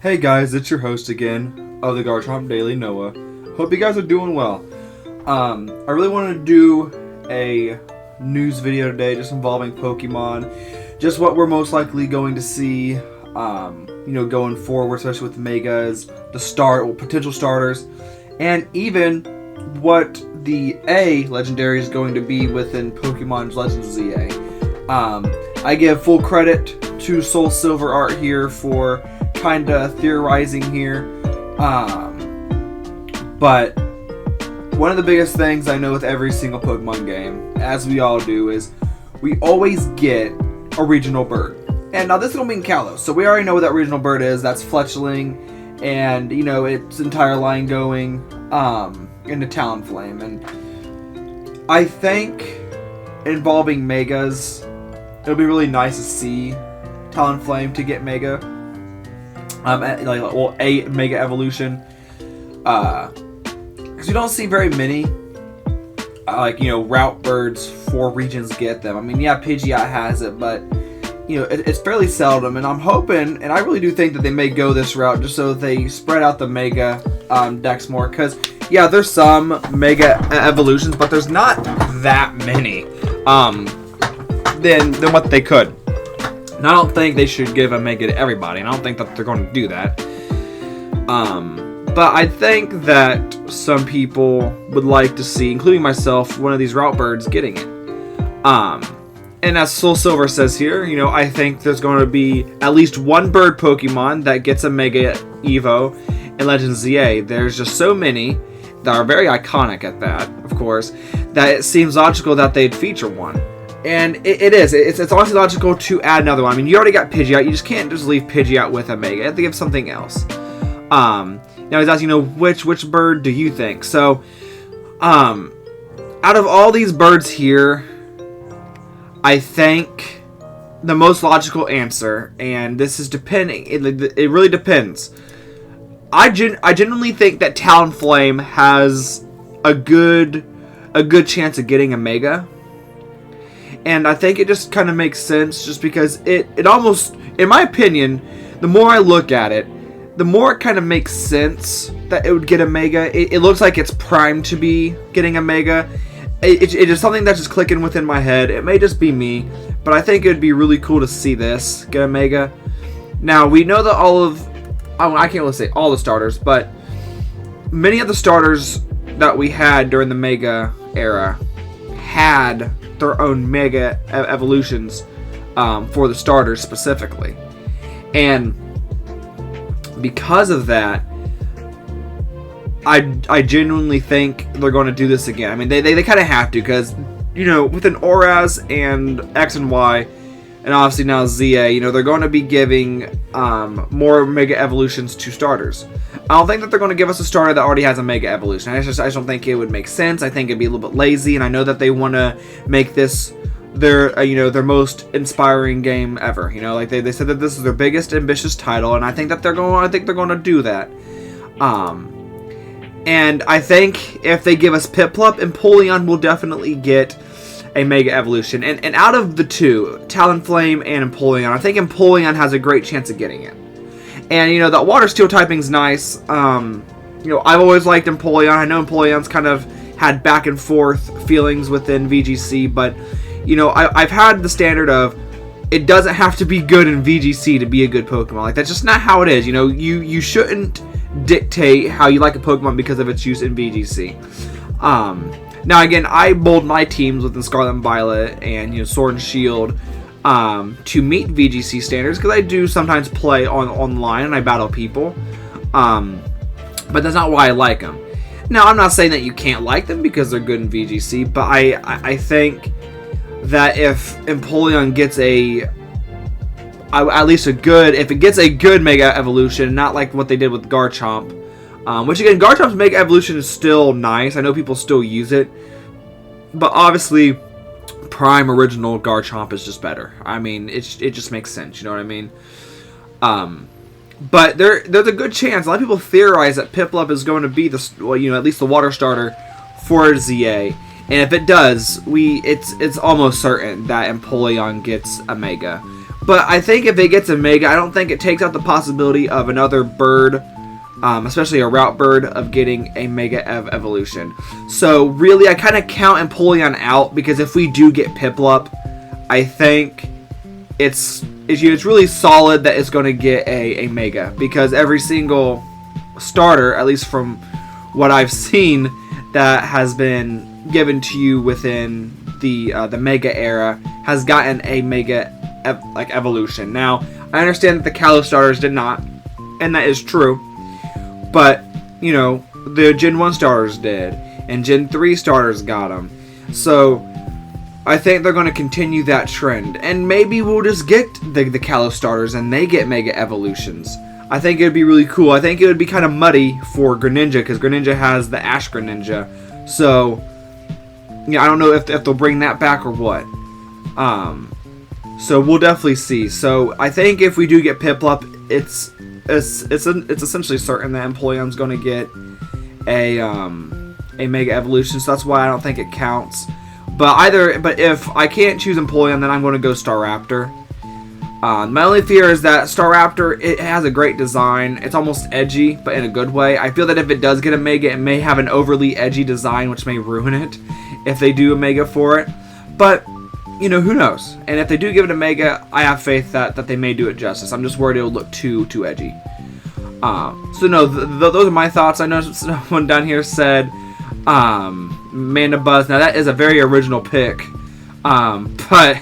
Hey guys, it's your host again of the Garchomp Daily, Noah. Hope you guys are doing well. I really wanted to do a news video today just involving Pokemon. Just what we're most likely going to see, going forward, especially with Megas, potential starters, and even what the A legendary is going to be within Pokemon Legends ZA. I give full credit to Soul Silver Art here for kind of theorizing here, but one of the biggest things I know with every single Pokemon game, as we all do, is we always get a regional bird. And now this don't mean Kalos, so we already know what that regional bird is. That's Fletchling, and its entire line going into Talonflame. And I think involving Megas, it'll be really nice to see Talonflame to get Mega. A Mega Evolution. Because you don't see very many, route birds for regions get them. I mean, yeah, Pidgeot has it, but, it's fairly seldom. And I'm hoping, and I really do think that they may go this route just so they spread out the Mega decks more. Because, yeah, there's some Mega Evolutions, but there's not that many than what they could. And I don't think they should give a Mega to everybody, and I don't think that they're going to do that. But I think that some people would like to see, including myself, one of these route birds getting it. And as Soul Silver says here, I think there's going to be at least one bird Pokemon that gets a Mega Evo in Legends ZA. There's just so many that are very iconic at that, of course, that it seems logical that they'd feature one. And it is. It's honestly logical to add another one. I mean, you already got Pidgeot. You just can't just leave Pidgeot with a Mega. You have to give something else. Now he's asking, which bird do you think? So, out of all these birds here, I think the most logical answer, and this is depending. It really depends. I genuinely think that Talonflame has a good chance of getting a Mega. And I think it just kind of makes sense just because it almost, in my opinion, the more I look at it, the more it kind of makes sense that it would get a Mega. It looks like it's primed to be getting a Mega. It is something that's just clicking within my head. It may just be me, but I think it would be really cool to see this get a Mega. Now, we know that I can't really say all the starters, but many of the starters that we had during the Mega era had their own Mega Evolutions for the starters specifically. And because of that, I genuinely think they're going to do this again. I mean, they kind of have to, because, within Auras and X and Y, and obviously now ZA, they're going to be giving more Mega Evolutions to starters. I don't think that they're going to give us a starter that already has a Mega Evolution. I just don't think it would make sense. I think it'd be a little bit lazy, and I know that they want to make this their most inspiring game ever. They said that this is their biggest ambitious title, and I think they're going to do that. And I think if they give us Piplup, Empoleon will definitely get a Mega Evolution. And out of the two, Talonflame and Empoleon, I think Empoleon has a great chance of getting it. And, that Water Steel typing's nice. I've always liked Empoleon. I know Empoleon's kind of had back and forth feelings within VGC, but, I've had the standard of it doesn't have to be good in VGC to be a good Pokemon. That's just not how it is. You shouldn't dictate how you like a Pokemon because of its use in VGC. Now, again, I mold my teams within Scarlet and Violet and, Sword and Shield to meet VGC standards, because I do sometimes play online and I battle people, but that's not why I like them. Now, I'm not saying that you can't like them because they're good in VGC, but I think that if Empoleon gets if it gets a good Mega Evolution, not like what they did with Garchomp, which again, Garchomp's Mega Evolution is still nice. I know people still use it, but obviously Prime Original Garchomp is just better. I mean, it just makes sense, you know what I mean? But there's a good chance. A lot of people theorize that Piplup is going to be at least the water starter for ZA. And if it does, it's almost certain that Empoleon gets a Mega. But I think if it gets a Mega, I don't think it takes out the possibility of another bird, especially a route bird, of getting a Mega evolution. So really, I kind of count Empoleon out, because if we do get Piplup, I think it's really solid that it's going to get a Mega, because every single starter, at least from what I've seen, that has been given to you within the Mega era has gotten a Mega evolution. Now, I understand that the Kalos starters did not, and that is true, but you know, the Gen 1 starters did, and Gen 3 starters got them. So I think they're going to continue that trend, and maybe we'll just get the Kalos starters and they get Mega evolutions. I think it would be really cool. I think it would be kind of muddy for Greninja, because Greninja has the Ash Greninja. So yeah, I don't know if they'll bring that back or what. So we'll definitely see. So I think if we do get Piplup, it's essentially certain that Empoleon's going to get a Mega evolution. So that's why I don't think it counts. But if I can't choose Empoleon, then I'm going to go Staraptor. My only fear is that Staraptor, it has a great design. It's almost edgy, but in a good way. I feel that if it does get a Mega, it may have an overly edgy design, which may ruin it if they do a Mega for it. But you know, who knows? And if they do give it a Mega, I have faith that they may do it justice. I'm just worried it'll look too edgy. So no, those are my thoughts. I know someone down here said Mandibuzz. Now that is a very original pick, but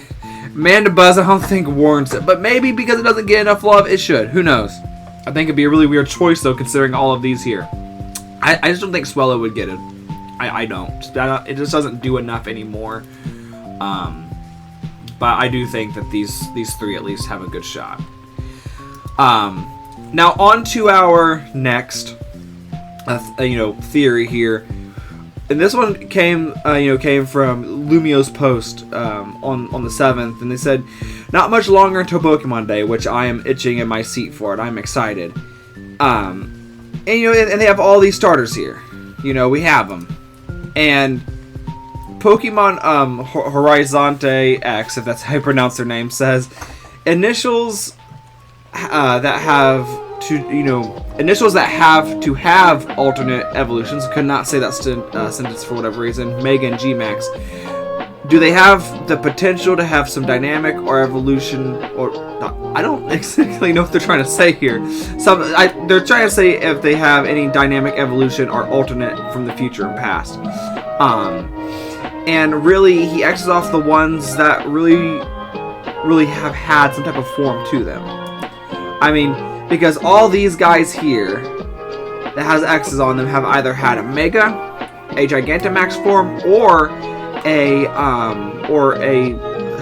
Mandibuzz I don't think warrants it. But maybe because it doesn't get enough love, it should. Who knows? I think it'd be a really weird choice though, considering all of these here. I just don't think Swellow would get it. I don't. It just doesn't do enough anymore. But I do think that these three at least have a good shot. Now on to our next, theory here, and this one came from Lumio's post on the 7th, and they said, not much longer until Pokemon Day, which I am itching in my seat for it. I'm excited. And they have all these starters here. We have them, and Pokemon Horizonte X, if that's how you pronounce their name, says initials that have to have alternate evolutions. Could not say that sentence for whatever reason. Mega and G-Max. Do they have the potential to have some dynamic or evolution, or I don't exactly know what they're trying to say here. They're trying to say if they have any dynamic evolution or alternate from the future and past. And really, he X's off the ones that really have had some type of form to them. I mean, because all these guys here that has X's on them have either had a Mega, a Gigantamax form, or a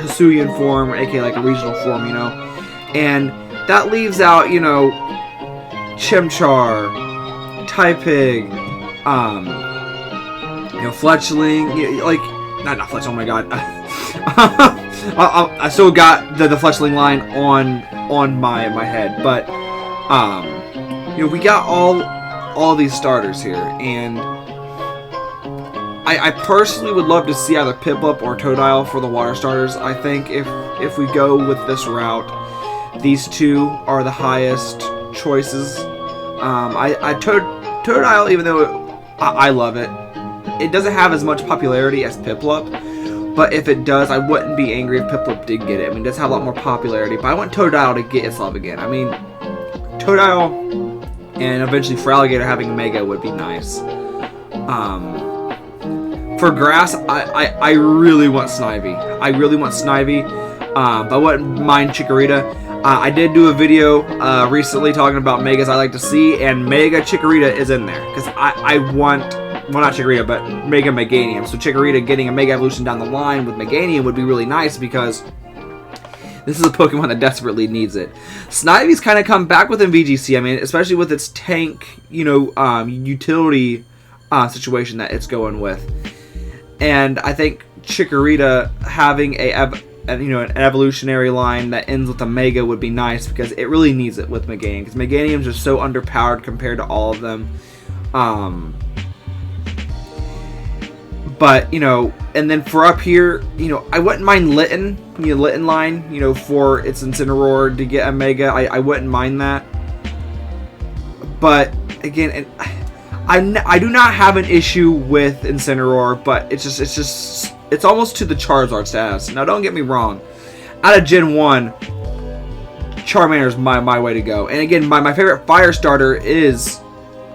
Hisuian form, aka like a regional form, And that leaves out, Chimchar, Typig, Fletchling, not Fletch. Oh my God, I still got the Fletchling line on my head, but we got all these starters here, and I personally would love to see either Piplup or Totodile for the water starters. I think if we go with this route, these two are the highest choices. Totodile, even though I love it, it doesn't have as much popularity as Piplup, but if it does, I wouldn't be angry if Piplup did get it. I mean, it does have a lot more popularity, but I want Totodile to get its love again. I mean, Totodile and eventually Feraligatr having a Mega would be nice. For grass, I really want Snivy. But I wouldn't mind Chikorita. I did do a video recently talking about Megas I like to see, and Mega Chikorita is in there, because I want... Well, not Chikorita, but Mega Meganium. So Chikorita getting a Mega Evolution down the line with Meganium would be really nice, because this is a Pokemon that desperately needs it. Snivy's kind of come back within VGC. I mean, especially with its tank, utility situation that it's going with. And I think Chikorita having an evolutionary line that ends with a Mega would be nice, because it really needs it with Meganium. Because Meganium's just so underpowered compared to all of them. But, and then for up here, I wouldn't mind Litten, Litten line, for its Incineroar to get a Mega. I wouldn't mind that. But, again, I do not have an issue with Incineroar, but it's almost to the Charizard status. Now, don't get me wrong. Out of Gen 1, Charmander is my way to go. And again, my favorite fire starter is,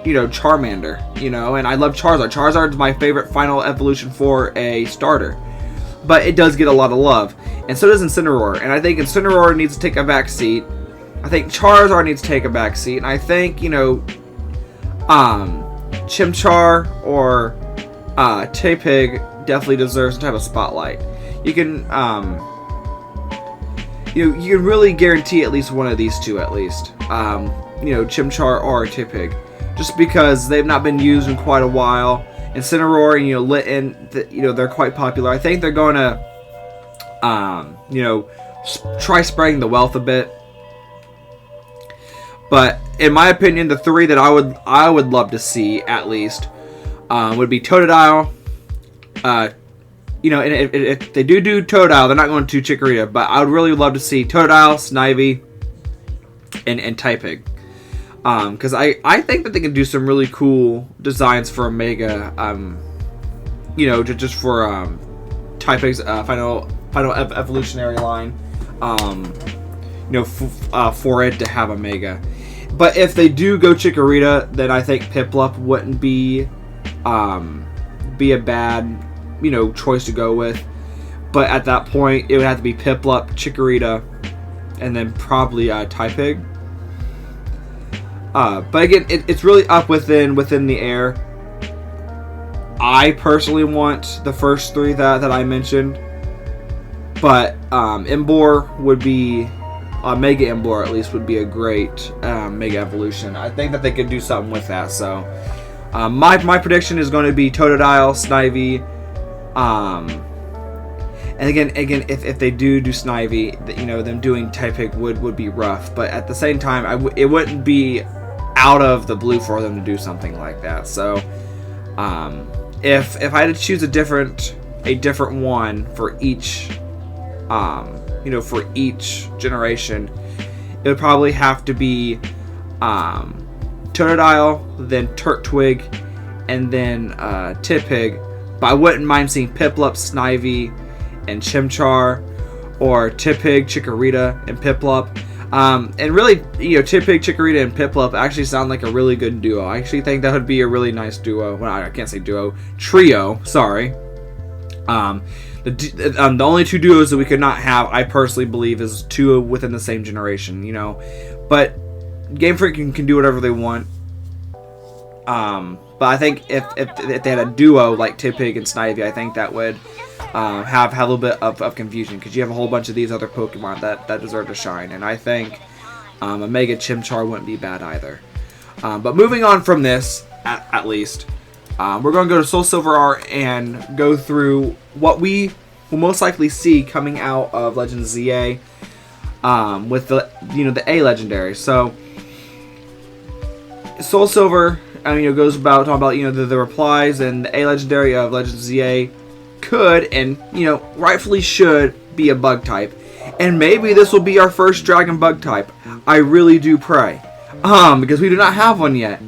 Charmander, and I love Charizard. Charizard is my favorite final evolution for a starter. But it does get a lot of love. And so does Incineroar. And I think Incineroar needs to take a back seat. I think Charizard needs to take a back seat. And I think, Chimchar or Tapig definitely deserves some type of spotlight. You can, you can really guarantee at least one of these two at least. Chimchar or Tapig. Just because they've not been used in quite a while. Incineroar and, Litten, they're quite popular. I think they're going to, try spreading the wealth a bit. But in my opinion, the three that I would love to see at least would be Totodile. And if they do Totodile, they're not going to Chikorita. But I would really love to see Totodile, Snivy, and Typig. Because I think that they can do some really cool designs for Omega. Just for Typig's final evolutionary line. For it to have Omega. But if they do go Chikorita, then I think Piplup wouldn't be a bad choice to go with. But at that point, it would have to be Piplup, Chikorita, and then probably Typig. But again, it's really up within the air. I personally want the first three that I mentioned. But Emboar would be... Mega Emboar at least would be a great Mega Evolution. I think that they could do something with that. So my prediction is going to be Totodile, Snivy. And again, if they do Snivy, them doing Typig would be rough. But at the same time, it wouldn't be out of the blue for them to do something like that. So if I had to choose a different one for each for each generation, it would probably have to be Totodile, then Turtwig, and then Tipig. But I wouldn't mind seeing Piplup, Snivy, and Chimchar, or Tipig, Chikorita, and Piplup. And really, Tipig, Chikorita, and Piplup actually sound like a really good duo. I actually think that would be a really nice duo. Well, I can't say duo. Trio, sorry. The only two duos that we could not have, I personally believe, is two within the same generation, But Game Freak can do whatever they want. But I think if they had a duo like Tipig and Snivy, I think that would have a little bit of confusion, because you have a whole bunch of these other Pokemon that deserve to shine. And I think a Mega Chimchar wouldn't be bad either. But moving on from this, at least... we're going to go to Soul Silver R and go through what we will most likely see coming out of Legends ZA with the the A legendary. So Soul Silver goes about talking about the replies, and the A legendary of Legends ZA could and rightfully should be a bug type, and maybe this will be our first dragon bug type. I really do pray, because we do not have one yet.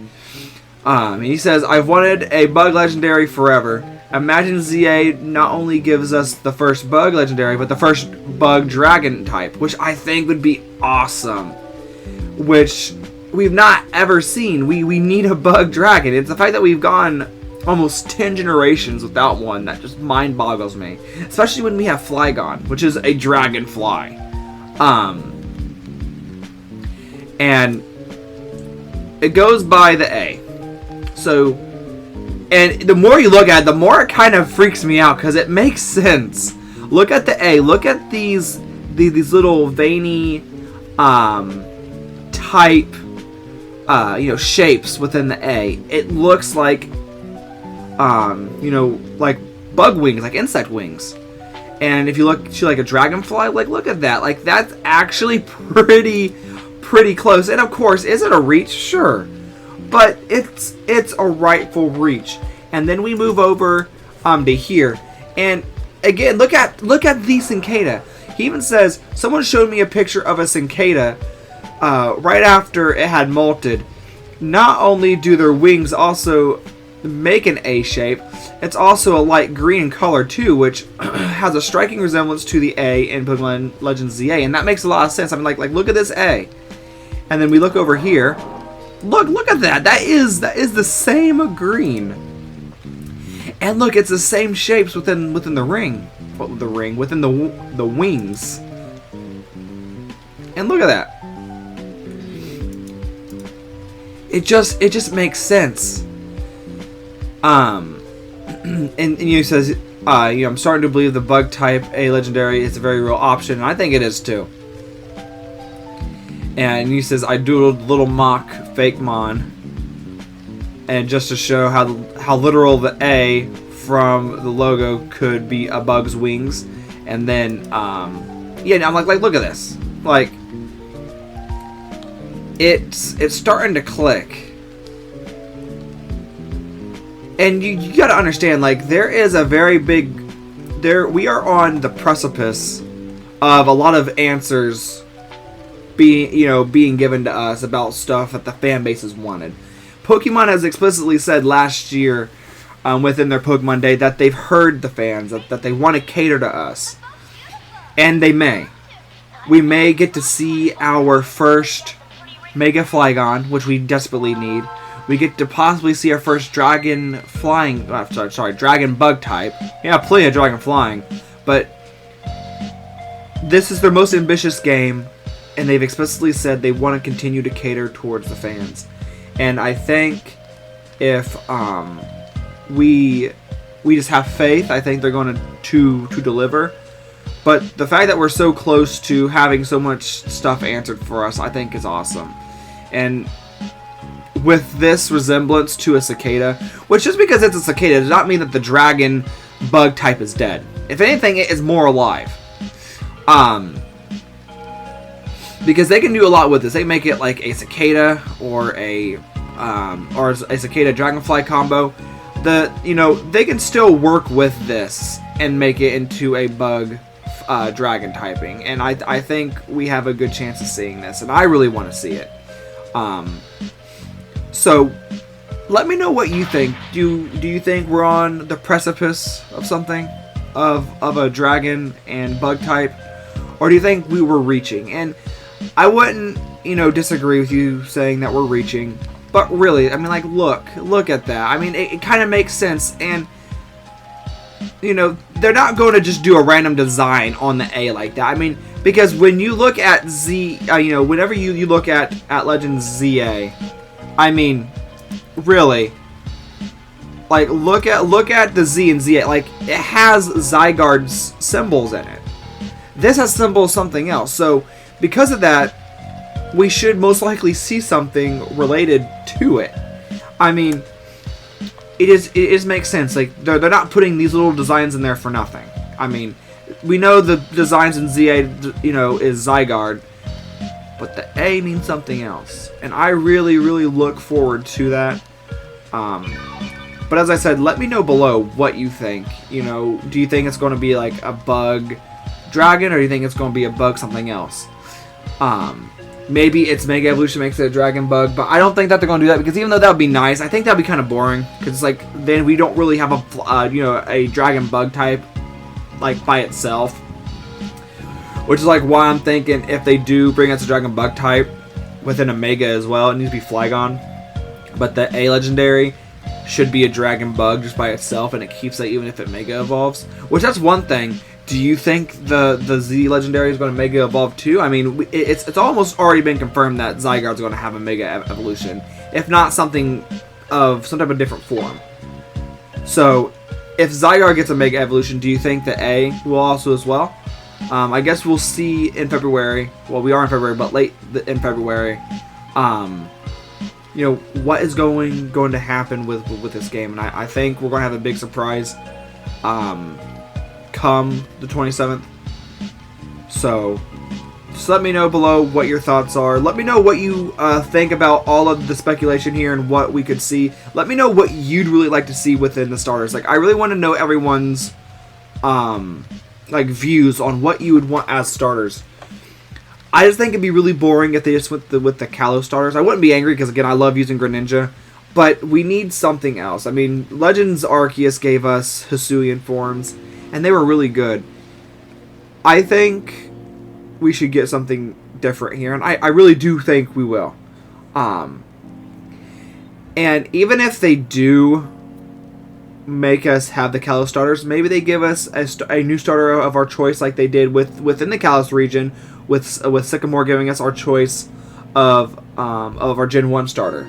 He says, I've wanted a bug legendary forever. Imagine ZA not only gives us the first bug legendary, but the first bug dragon type, which I think would be awesome. Which we've not ever seen. We need a bug dragon. It's the fact that we've gone almost 10 generations without one that just mind boggles me. Especially when we have Flygon, which is a dragonfly. And it goes by the A. So, and the more you look at it, the more it kind of freaks me out, because it makes sense. Look at the A. Look at these little veiny type shapes within the A. It looks like like bug wings, like insect wings. And if you look to like a dragonfly, like look at that. Like that's actually pretty close. And of course, is it a reach? Sure. But it's a rightful reach. And then we move over to here. And again, look at the cicada. He even says, someone showed me a picture of a cicada right after it had molted. Not only do their wings also make an A shape, it's also a light green color too, which has a striking resemblance to the A in Pokémon Legends ZA, and that makes a lot of sense. I mean, like look at this A, and then we look over here. Look at that. That is the same green, and look, it's the same shapes within the ring, within the wings, and look at that. It just makes sense. And he says, I'm starting to believe the bug type A legendary is a very real option, and I think it is too. And he says, I doodled little mock fake mon, and just to show how literal the A from the logo could be a bug's wings. And then yeah, I'm like look at this, like it's starting to click. And you gotta understand, like, there is a very big... we are on the precipice of a lot of answers being given to us about stuff that the fan bases wanted. Pokemon has explicitly said last year, within their Pokemon Day, that they've heard the fans, that they want to cater to us. And they may. We may get to see our first Mega Flygon, which we desperately need. We get to possibly see our first dragon bug type. Yeah, plenty of dragon flying. But this is their most ambitious game, and they've explicitly said they want to continue to cater towards the fans. And I think if we just have faith, I think they're going to deliver. But the fact that we're so close to having so much stuff answered for us, I think is awesome. And with this resemblance to a cicada, which just because it's a cicada does not mean that the dragon bug type is dead. If anything, it is more alive. Because they can do a lot with this. They make it like a cicada or a cicada dragonfly combo. They can still work with this and make it into a bug dragon typing. And I think we have a good chance of seeing this, and I really want to see it. So, let me know what you think. Do you think we're on the precipice of something? Of a dragon and bug type? Or do you think we were reaching? And I wouldn't, disagree with you saying that we're reaching. But really, I mean, like, look at that. I mean, it kind of makes sense. And, they're not going to just do a random design on the A like that. I mean, because when you look at whenever you look at Legends ZA, I mean, really, like, look at the Z and ZA. Like, it has Zygarde's symbols in it. This has symbols something else. So, because of that, we should most likely see something related to it. I mean, it makes sense. Like, they're not putting these little designs in there for nothing. I mean, we know the designs in ZA, is Zygarde. But the A means something else. And I really, really look forward to that. But as I said, let me know below what you think. Do you think it's going to be like a bug dragon, or do you think it's going to be a bug something else? Maybe its Mega Evolution makes it a dragon bug, but I don't think that they're going to do that, because even though that would be nice, I think that would be kind of boring. Because it's like, then we don't really have a dragon bug type, like, by itself. Which is like why I'm thinking if they do bring us a dragon bug type within a Mega as well, it needs to be Flygon. But the A legendary should be a dragon bug just by itself, and it keeps that even if it Mega evolves. Which, that's one thing. Do you think the Z legendary is going to Mega evolve too? I mean, it's almost already been confirmed that Zygarde's going to have a Mega evolution, if not something of some type of different form. So, if Zygarde gets a Mega evolution, do you think the A will also as well? I guess we'll see in February. Well, we are in February, but late in February. What is going to happen with this game, and I think we're going to have a big surprise come the 27th. So Just let me know below what your thoughts are. Let me know what you think about all of the speculation here and what we could see. Let me know what you'd really like to see within the starters. Like, I really want to know everyone's like views on what you would want as starters. I just think it'd be really boring if they just went with the Kalos starters. I wouldn't be angry because, again, I love using Greninja. But we need something else. I mean, Legends Arceus gave us Hisuian forms, and they were really good. I think we should get something different here, and I really do think we will. And even if they do make us have the Kalos starters, maybe they give us a new starter of our choice, like they did within the Kalos region, with Sycamore giving us our choice of our Gen 1 starter.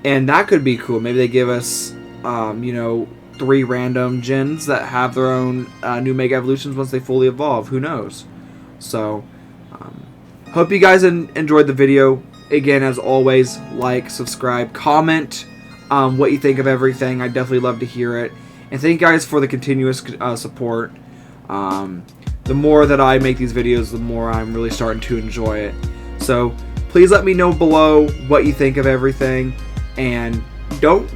And that could be cool. Maybe they give us, 3 random gens that have their own new Mega Evolutions once they fully evolve. Who knows? So, hope you guys enjoyed the video. Again, as always, like, subscribe, comment what you think of everything. I'd definitely love to hear it. And thank you guys for the continuous support. The more that I make these videos, the more I'm really starting to enjoy it. So, please let me know below what you think of everything. And don't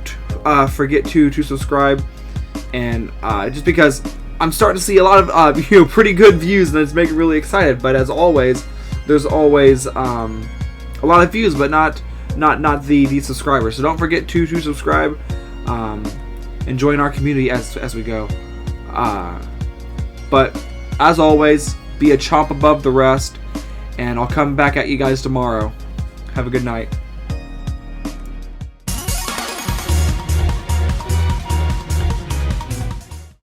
forget to subscribe, and just because I'm starting to see a lot of pretty good views, and it's making me really excited. But as always, there's always a lot of views, but not the subscribers. So don't forget to subscribe, and join our community as we go. But as always, be a chomp above the rest, and I'll come back at you guys tomorrow. Have a good night.